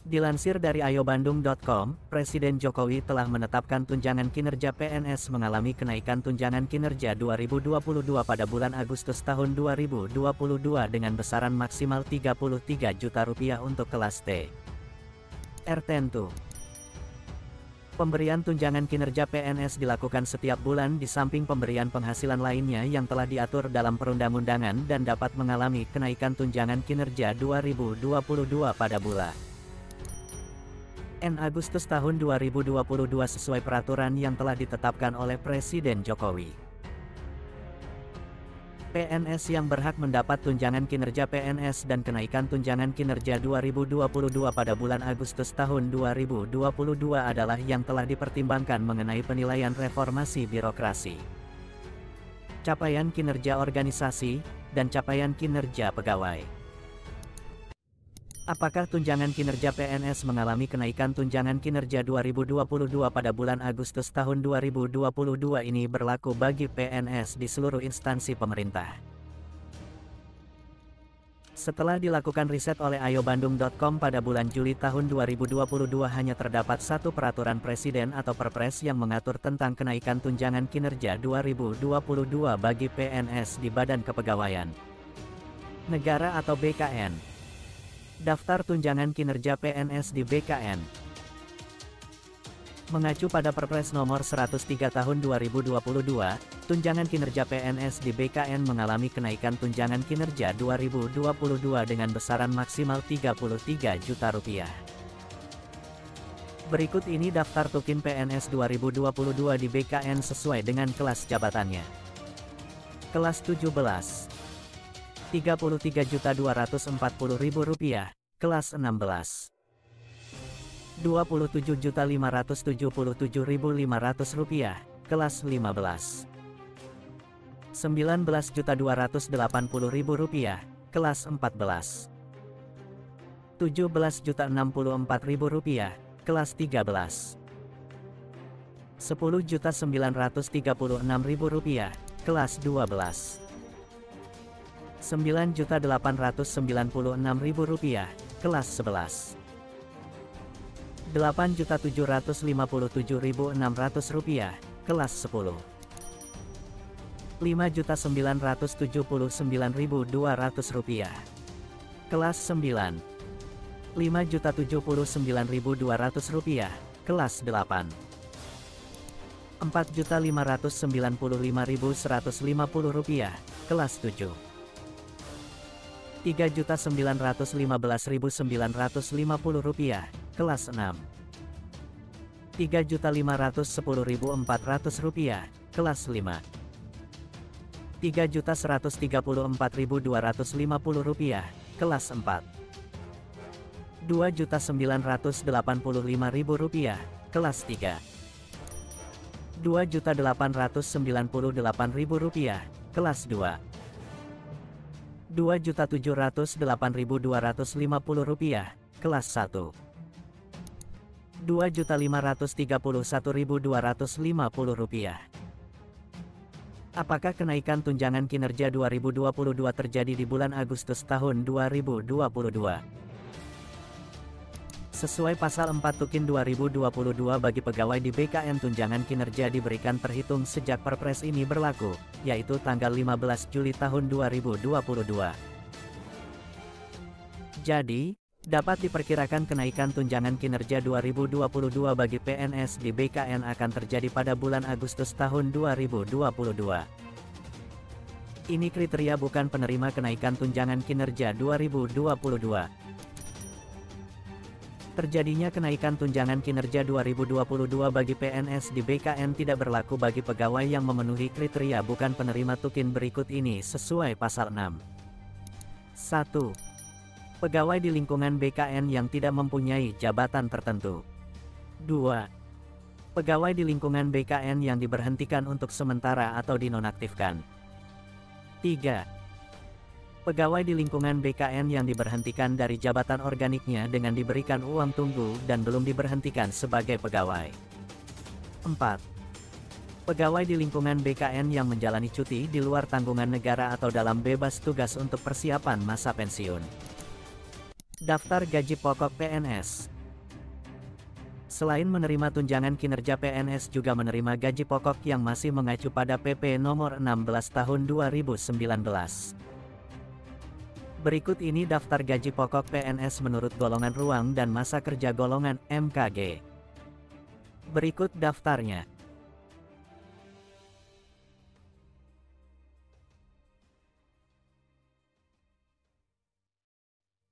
Dilansir dari ayobandung.com, Presiden Jokowi telah menetapkan tunjangan kinerja PNS mengalami kenaikan tunjangan kinerja 2022 pada bulan Agustus tahun 2022 dengan besaran maksimal Rp33 juta untuk kelas T. Tertentu. Pemberian tunjangan kinerja PNS dilakukan setiap bulan di samping pemberian penghasilan lainnya yang telah diatur dalam perundang-undangan dan dapat mengalami kenaikan tunjangan kinerja 2022 pada bulan Agustus tahun 2022 sesuai peraturan yang telah ditetapkan oleh Presiden Jokowi. PNS yang berhak mendapat tunjangan kinerja PNS dan kenaikan tunjangan kinerja 2022 pada bulan Agustus tahun 2022 adalah yang telah dipertimbangkan mengenai penilaian reformasi birokrasi, capaian kinerja organisasi, dan capaian kinerja pegawai. Apakah tunjangan kinerja PNS mengalami kenaikan tunjangan kinerja 2022 pada bulan Agustus tahun 2022 ini berlaku bagi PNS di seluruh instansi pemerintah? Setelah dilakukan riset oleh ayobandung.com pada bulan Juli tahun 2022 hanya terdapat satu peraturan presiden atau perpres yang mengatur tentang kenaikan tunjangan kinerja 2022 bagi PNS di Badan Kepegawaian Negara atau BKN. Daftar tunjangan kinerja PNS di BKN. Mengacu pada Perpres Nomor 103 Tahun 2022, tunjangan kinerja PNS di BKN mengalami kenaikan tunjangan kinerja 2022 dengan besaran maksimal Rp33 juta. Berikut ini daftar tukin PNS 2022 di BKN sesuai dengan kelas jabatannya. Kelas 17. Rp33.240.000, kelas 16. Rp27.577.500, kelas 15. Rp19.280.000, kelas 14. Rp17.064.000, kelas 13. Rp10.936.000, kelas 12. Rp9.896.000, kelas 11. Rp8.757.600, kelas 10. Rp5.979.200, kelas 9. Rp5.079.200, kelas 8. Rp4.595.150, kelas 7. Rp3.915.950, kelas 6. Rp3.510.400, kelas 5. Rp3.134.250, kelas 4. Rp2.985.000, kelas 3. Rp2.898.000, kelas 2. Rp2.708.250, kelas 1. Rp2.531.250. Apakah kenaikan tunjangan kinerja 2022 terjadi di bulan Agustus tahun 2022? Sesuai pasal 4 Tukin 2022 bagi pegawai di BKN tunjangan kinerja diberikan terhitung sejak Perpres ini berlaku, yaitu tanggal 15 Juli tahun 2022. Jadi, dapat diperkirakan kenaikan tunjangan kinerja 2022 bagi PNS di BKN akan terjadi pada bulan Agustus tahun 2022. Ini kriteria bukan penerima kenaikan tunjangan kinerja 2022. Terjadinya kenaikan tunjangan kinerja 2022 bagi PNS di BKN tidak berlaku bagi pegawai yang memenuhi kriteria bukan penerima tukin berikut ini sesuai pasal 6. 1. Pegawai di lingkungan BKN yang tidak mempunyai jabatan tertentu. 2. Pegawai di lingkungan BKN yang diberhentikan untuk sementara atau dinonaktifkan. 3. Pegawai di lingkungan BKN yang diberhentikan dari jabatan organiknya dengan diberikan uang tunggu dan belum diberhentikan sebagai pegawai. 4. Pegawai di lingkungan BKN yang menjalani cuti di luar tanggungan negara atau dalam bebas tugas untuk persiapan masa pensiun. Daftar gaji pokok PNS. Selain menerima tunjangan kinerja, PNS juga menerima gaji pokok yang masih mengacu pada PP Nomor 16 Tahun 2019. Berikut ini daftar gaji pokok PNS menurut golongan ruang dan masa kerja golongan MKG. Berikut daftarnya.